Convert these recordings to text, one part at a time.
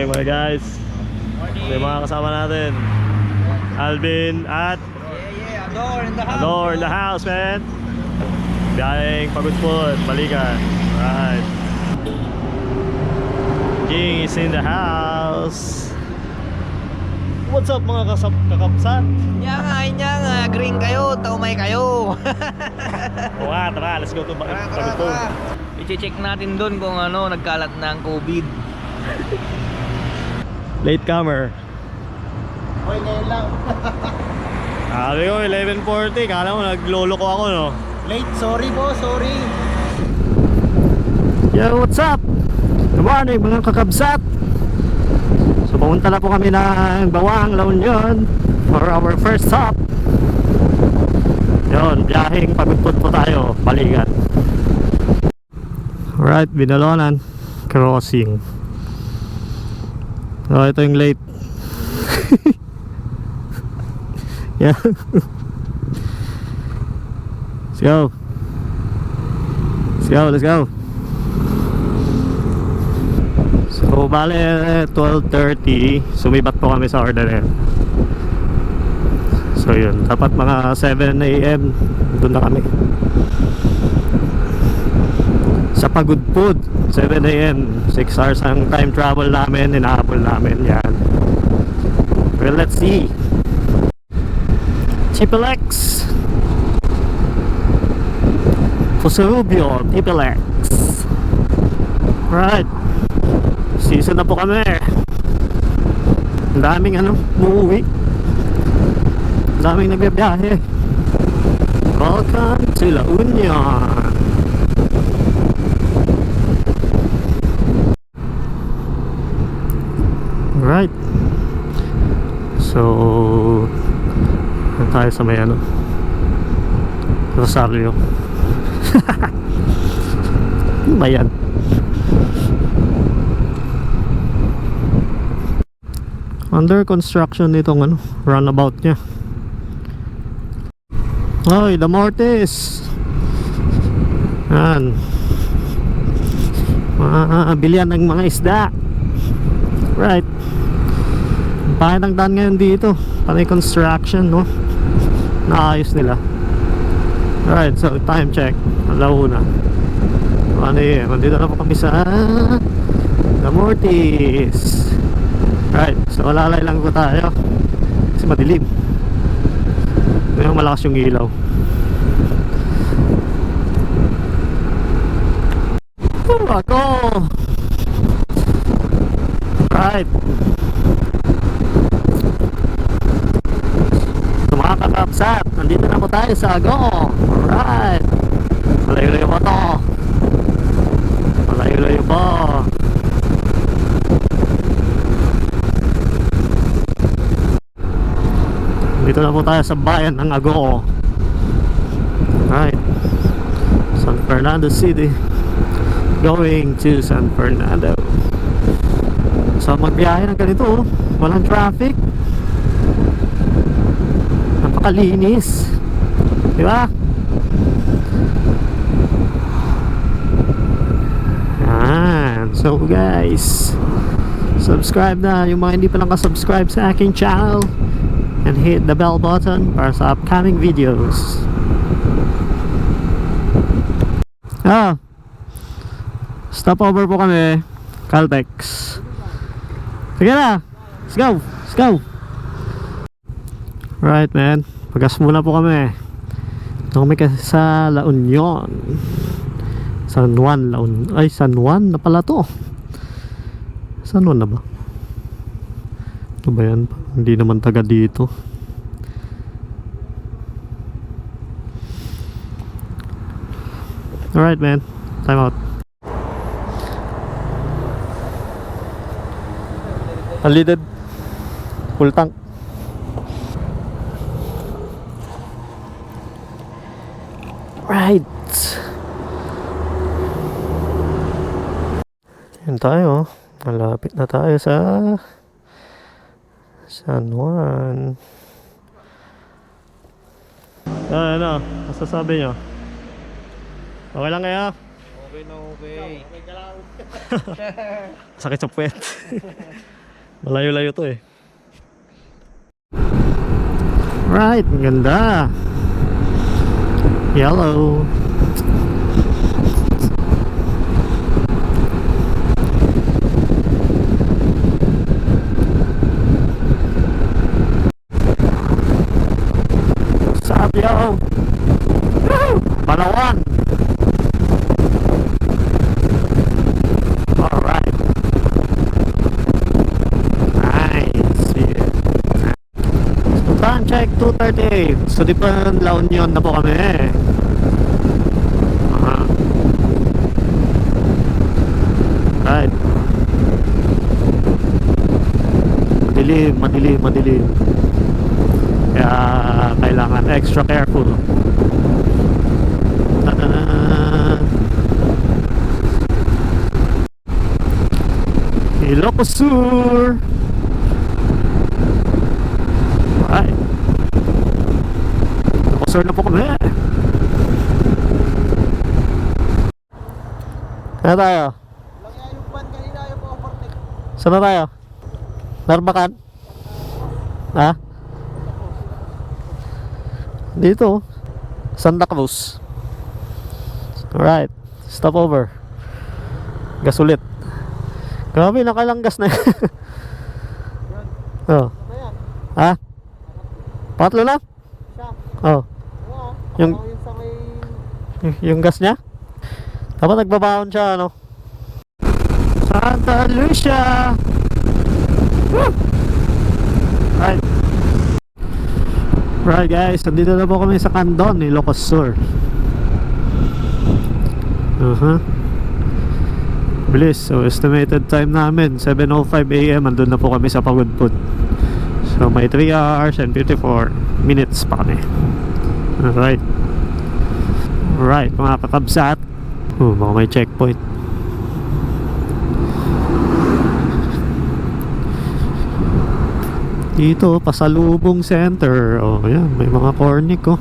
morning mga guys. May mga kasama natin, Alvin at Ador in the house, man. Biyaheng Pagudpud, Balikan. Right. King is in the house. What's up mga kakabsat? Inya nga, green kayo, taumay kayo. O nga, tara, let's go to Pagudpud. I-check natin doon kung ano, nagkalat na ang COVID. Late comer. Hoy, ngayon lang. Sabi ko, 11:40. Kala mo, naglolo ko ako, no? Late, sorry po, sorry. Yo, what's up? Good morning, mga kakabsat. So, pumunta na po kami ng Bawang, La Union for our first stop. Yun, biyaheng Pagudpud po tayo, Balikan. Alright, Binalonan crossing. So, ito yung late. Yeah. Let's go. Let's go, let's go. So, bale 12:30. Sumibat po kami sa Urdaneta. So, yun. Dapat mga 7 AM doon na kami sa Pagudpud. 7 AM 6 hours ang time travel namin. Inahabol namin yan. Well, let's see. Triple X Pusurubio, Triple X. Right, season na po kami. Ang daming umuwi. Ang daming nagbibiyahe. Welcome to La Union. Right. So tayo sa may Rosario. Ano ba yan? Under construction nitong runabout nya. Hoy, the Mortis. Yan. Bilihan ng mga isda. Right. Bakit ang daan ngayon dito? Panay construction, no? Naayos nila. Alright, so time check. Alauna. Ano yun? Nandito na po kami sa The Mortis. Alright, so lalay lang po tayo kasi madilim. Ngayon malakas yung ilaw. Ako! Alright, mga kakabsat, nandito na po tayo sa Agong. Alright, malayo-layo po to. Malayo-layo po. Dito na po tayo sa bayan ng Agong. Alright, San Fernando City, going to San Fernando. So magbiyahe ng ganito, walang traffic, napakalinis, di ba? Yan. So guys, subscribe na yung mga hindi pa lang ka-subscribe sa aking channel, and hit the bell button para sa upcoming videos. Stopover po kami, Caltex. Sige na, let's go, let's go. Right, man, pagas muna po kami. Ito kami kasi sa La Union, San Juan, La Union. Ay, San Juan na pala to. San Juan na ba? Ito ba yan? Hindi naman taga dito. Alright, man, time out. Unleaded, full tank. Right. Yan tayo. Malapit na tayo sa San Juan. Ano? Masasabi nyo? Okay lang kaya? Okay na okay. Okay ka lang. Sakit sa puwet. Malayo-layo to eh. Right, ang ganda. Yellow. Sabyo. Palawan. Alright. Nice. So, time check 2:38. So, di pa La Union na po kami. Right. Madilim. Kaya kailangan extra careful. Ilocos Sur. Right. Ilocos Sur na po kami. Kaya tayo? Lagyan yung van kanina yung overtake. Saan na tayo? Narbakan? Ha? Dito. Santa Cruz. Alright. Stop over. Gas ulit. Grabe, nakalang gas na. Oh. Ha? Patlo na? Oh. Yung yung gas niya? Dapat nagbabaon siya, ano? Santa Lucia! Woo! Right. Right guys, nandito na po kami sa Candon, Ilocos Sur. Bilis. So estimated time namin 7:05 AM. Andun na po kami sa Pagudpud. So may 3 hours and 54 minutes pa kami. Alright. Alright mga kakabsat. Baka may checkpoint. Dito, pasalubong center. Oh, ayan, may mga cornic, oh.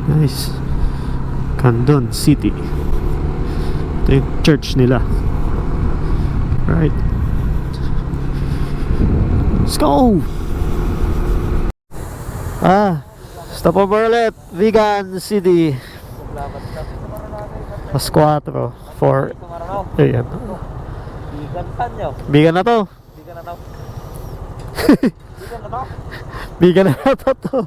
Nice. Candon City. Ito yung church nila. Right. Let's go! Stop over ulit. Vegan City. Mas 4, 4. Ayan. Vegan na to. Bigan na to.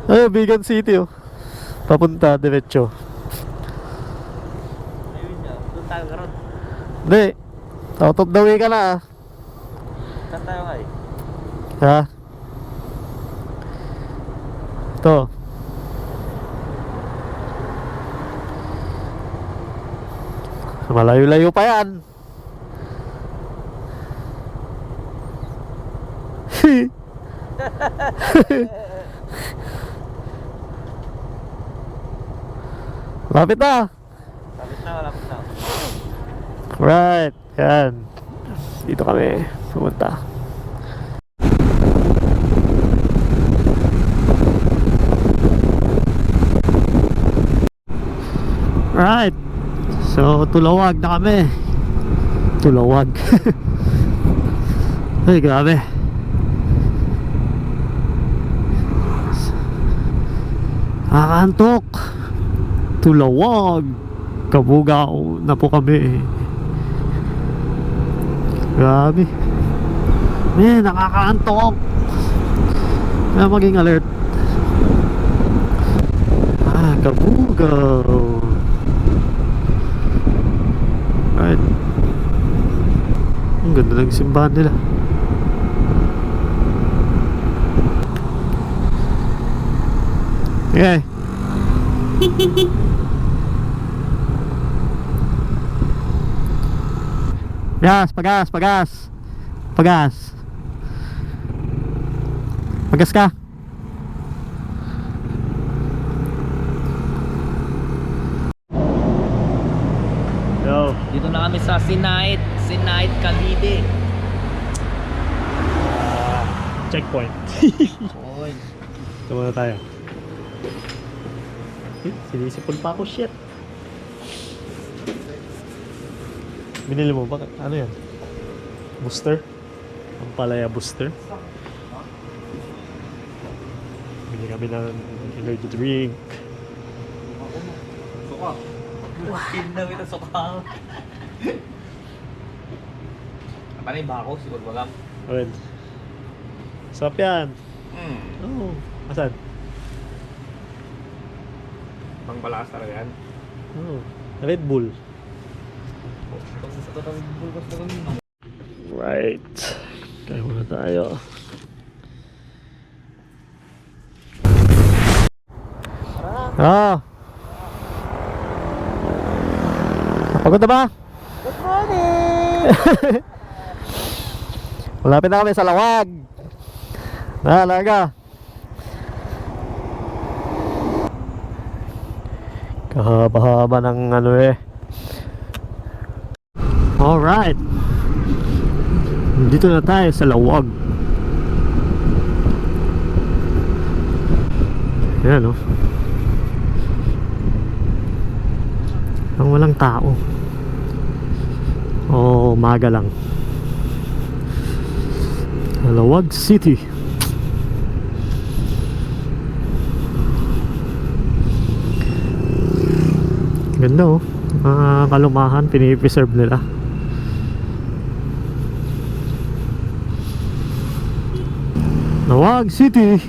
Ay, Bigan City, oh. Papunta diretso. Hindi. Out of the way ka na, ah. Saan tayo nga eh? Ha? Ito. Malayo-layo pa yan. Lapit na. Lapit na. Right. Yan. Dito kami pumunta. Right. So, tulawag na kami. Tulawag. Ay, grabe. Nakakantok. Tulawag. Kabugaw na po kami. Grabe. Nakakaantok. Kaya maging alert. Kabugaw. Right. Ang ganda ng simbahan nila. Okay. Pagas. Pagas ka. Yo. Dito na kami sa Sinait Cavite. Checkpoint. Oy. Ito muna tayo. Sinisipon pa ako, shit. Binili mo ba? Ano yan? Booster? Ang palaya booster? Bili kami ng energy drink. Suka. Wow. Kita suka. Apa na yung bako? Sigod walang. Alright. Sarap yan. Oo. Asan? Pangpalakas talaga yan. Oo. Red Bull. Right. Kaya muna tayo. Pagod na ba? Good morning! Malapit na kami sa Lawag. Nalaga. Kahaba-haba ng ano eh. Alright. Dito na tayo sa Lawag. Ayan oh. Ang walang tao. Umaga lang. Lawag City. Ganda oh. Kalumahan, pinipreserve nila. Lawag City.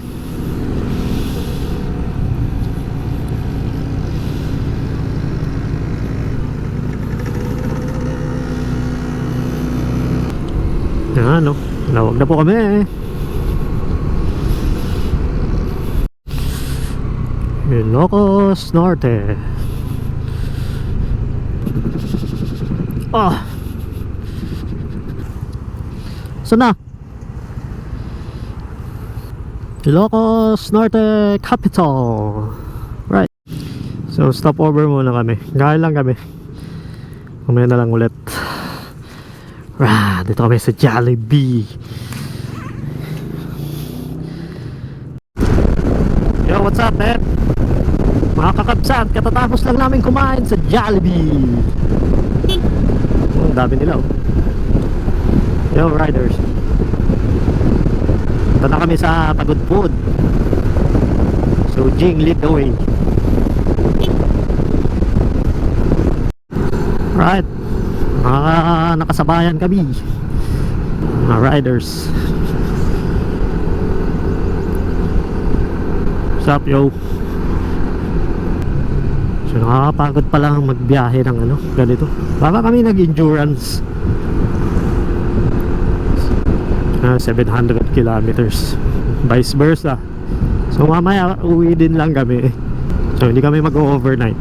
Yan oh. Lawag na po kami. Ilocos Norte. Saan na? Ilocos Norte Capital. Right. So stop over muna kami. Gaya lang kami. Mamaya na lang ulit. Dito kami sa Jollibee. Yo, what's up, man? Mga kakabsat, katatapos lang namin kumain sa Jollibee. Ang dami nila oh. Yo, riders. Ito na kami sa Pagudpud. So, Jing, lead the way. Right. Nakasabayan kami. Mga riders. What's up, yo? So, nakakapagod pa lang magbiyahe ng ano, ganito. Baka kami nag-endurance. 700 kilometers. Vice versa. So, mamaya uwi din lang kami. So, hindi kami mag-overnight.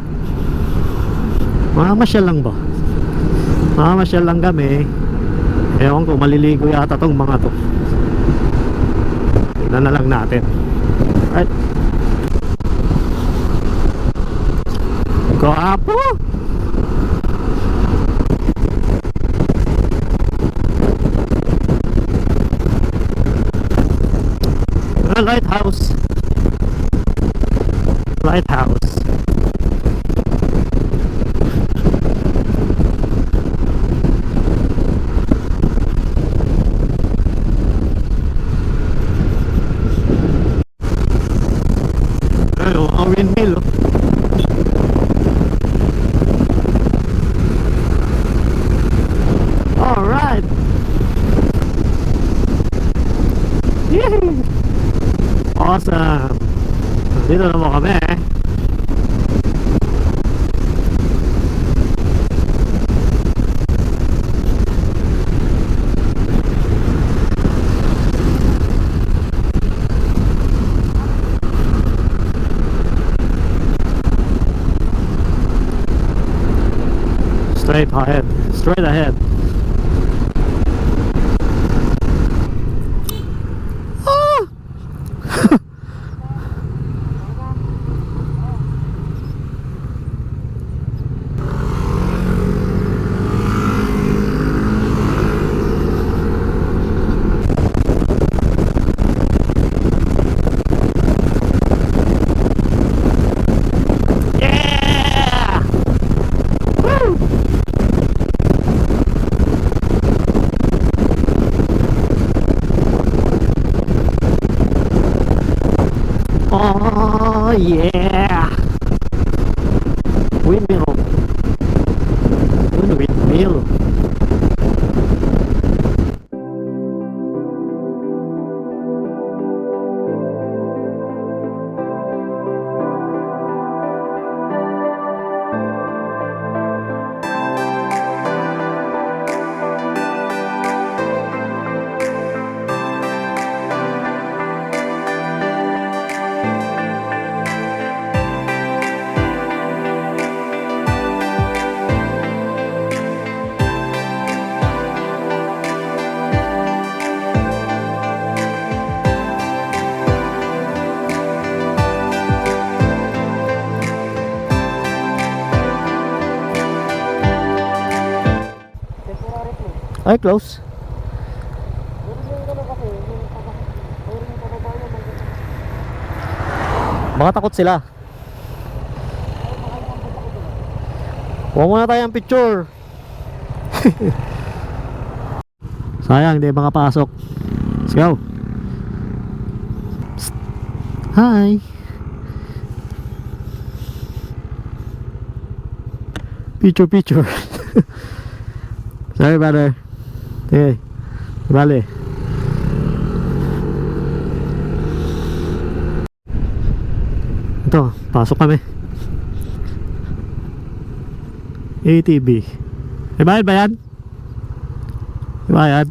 Mamamasyal lang ba? Mamamasyal lang kami. Ewan ko, maliligo yata tong mga to. Tignan na lang natin. Right. Go Apo! Lighthouse. Lighthouse. Ano, ang windmill oh. Alright. Yee! Awesome. Dito naman kami straight ahead. Straight ahead. Yeah! Windmill. Windmill. Ay, close. Baka takot sila. Huwag muna tayong picture. Sayang, hindi makapasok. Let's go. Psst. Hi. Picture. Sorry, brother. Okay, bale. Ito, pasok kami. ATV. May bayad ba yan? May bayad?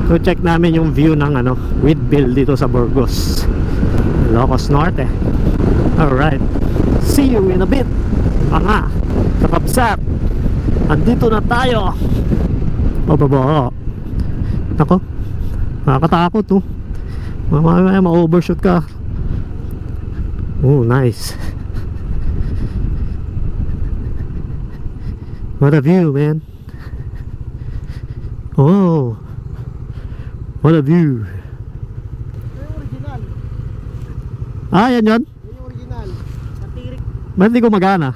So check namin yung view ng windmill dito sa Burgos, Ilocos Norte. Alright, see you in a bit mga kakabsat. Andito na tayo. Bababa. Nako, nakakatakot to. Mamaya ma-overshoot ka. Oh, nice. What a view, man. Oh, what a view. Yung original. Yan yun? Yan yung original. Matirik. Ba't di gumagana?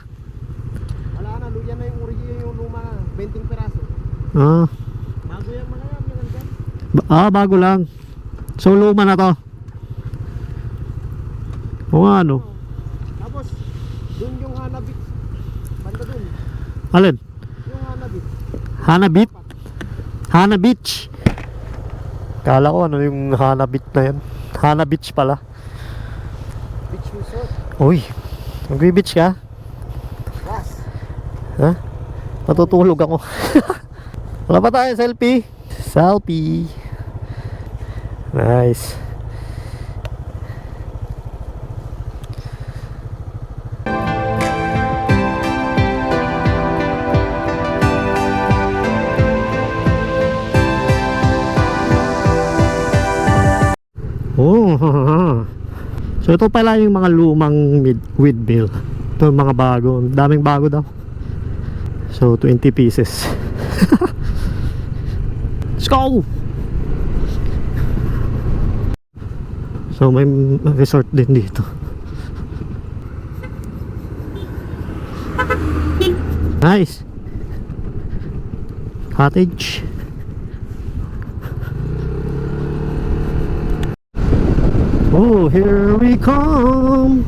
Wala na. Yan na yung original, yung luma na. 20 peraso. Bago yan mga yan. Yan nandyan. Bago lang. So luma na to. O ano? Tapos, dun yung Hanabit. Banda dun. Alin? Yung Hanabit. Hanabit? Hana Beach. Kala ko ano yung Hana Beach na yan. Hana Beach pala. Beach resort. Uy, mag-beach ka? Was. Ha? Matutulog ako. Wala pa tayo selfie? Selfie. Nice. Oh, so ito pala yung mga lumang windmill. Ito yung mga bago. Daming bago daw. So 20 pieces. Let's go! So may resort din dito. Nice. Cottage. Oh, here we come.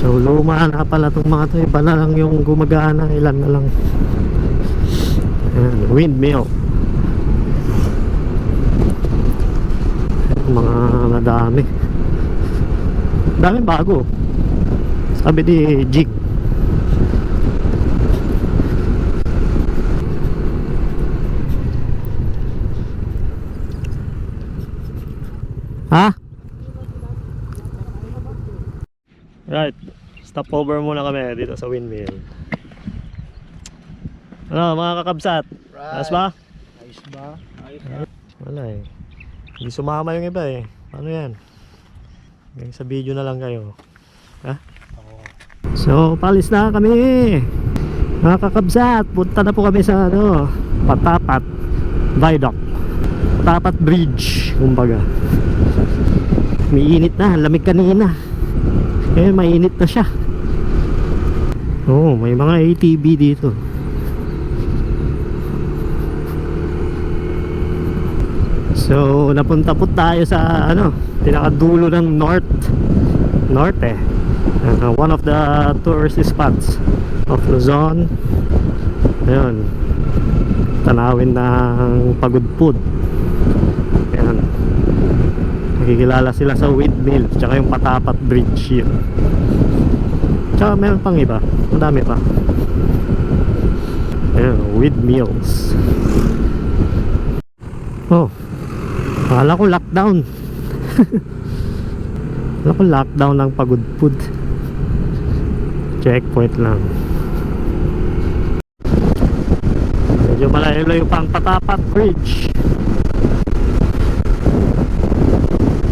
So luma na pala itong mga to. Iba na lang yung gumagana. Ilan na lang. Ayan, windmill. Mga madami. Dami bago. Sabi ni Jig. Ha? Right. Stopover muna kami dito sa windmill. Ano mga kakabsat? Ayos ba? Ayos ba? Wala eh. Hindi sumama yung iba eh. Ano yan? Hanggang sa video na lang kayo. Ha? So palis na kami. Mga kakabsat, punta na po kami sa ano, Patapat Viaduct, Patapat Bridge kumbaga. May init na, lamig kanina. Eh mainit na siya. Oh, may mga ATV dito. So napunta po tayo sa ano, pinakadulo ng Norte. One of the tourist spots of Luzon. Ayun, tanawin ng Pagudpud. Ayan, nakikilala sila sa windmill tsaka yung Patapat Bridge yun. Tsaka meron pang iba, madami pa. Ayan, windmills. Oh, akala ko lockdown. Akala ko lockdown ng Pagudpud. Checkpoint lang. Medyo malayo-layo pang Patapat Bridge.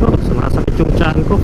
Oh, sumasakit yung tiyan ko.